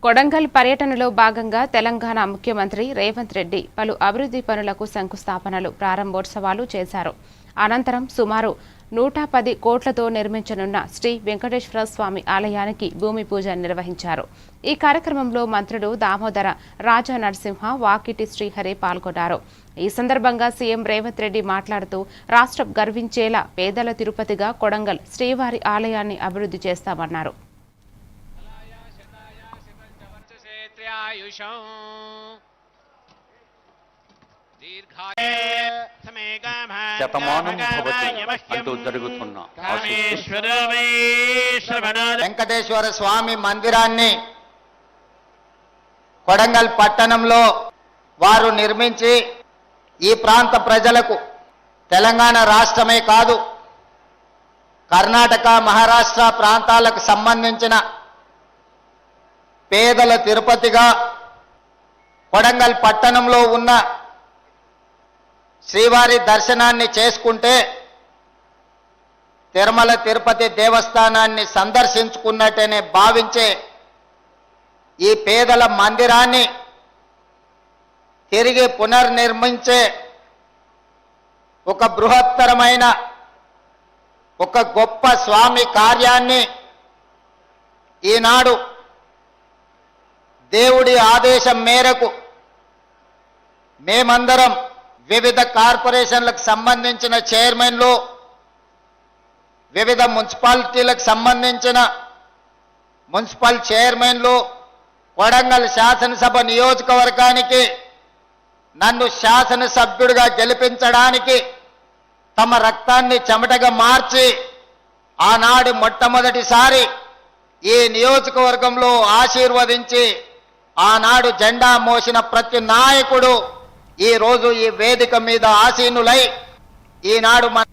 కొడంగల్ పర్యటనలో భాగంగా తెలంగాణ ముఖ్యమంత్రి రేవంత్ రెడ్డి పలు అభివృద్ధి పనులకు శంకుస్థాపనలు ప్రారంభోత్సవాలు చేశారు. అనంతరం సుమారు 110 కోట్లతో నిర్మించనున్న శ్రీ వెంకటేశ్వర స్వామి ఆలయానికి భూమి పూజ నిర్వహించారు. ఈ కార్యక్రమంలో మంత్రులు దామోదర రాజా నరసింహ, వాకిటి శ్రీహరి పాల్గొన్నారు. ఈ సందర్భంగా సీఎం రేవంత్ రెడ్డి మాట్లాడుతూ రాష్ట్రం గర్వించేలా పేదల తిరుపతిగా కొడంగల్ శ్రీవారి ఆలయాన్ని అభివృద్ధి చేస్తామన్నారు. వెంకటేశ్వర స్వామి మందిరాన్ని కొడంగల్ పట్టణంలో వారు నిర్మించి ఈ ప్రాంత ప్రజలకు తెలంగాణ రాష్ట్రమే కాదు కర్ణాటక, మహారాష్ట్ర ప్రాంతాలకు సంబంధించిన పేదల తిరుపతిగా కొడంగల్ పట్టణంలో ఉన్న శ్రీవారి దర్శనాన్ని చేసుకుంటే తిరుమల తిరుపతి దేవస్థానాన్ని సందర్శించుకున్నట్టనే భావించే ఈ పేదల మందిరాన్ని తిరిగి పునర్నిర్మించే ఒక బృహత్తరమైన ఒక గొప్ప స్వామి కార్యాన్ని ఈనాడు దేవుడి ఆదేశం మేరకు మేమందరం వివిధ కార్పొరేషన్లకు సంబంధించిన చైర్మన్లు, వివిధ మున్సిపాలిటీలకు సంబంధించిన మున్సిపల్ చైర్మన్లు, కొడంగల్ శాసనసభ నియోజకవర్గానికి నన్ను శాసనసభ్యుడిగా గెలిపించడానికి తమ రక్తాన్ని చెమటగా మార్చి ఆనాడు మొట్టమొదటిసారి ఈ నియోజకవర్గంలో ఆశీర్వదించి ఆనాడు జెండా మోసిన ప్రతి నాయకుడు ఈరోజు ఈ వేదిక మీద ఆసీనులై ఈనాడు మన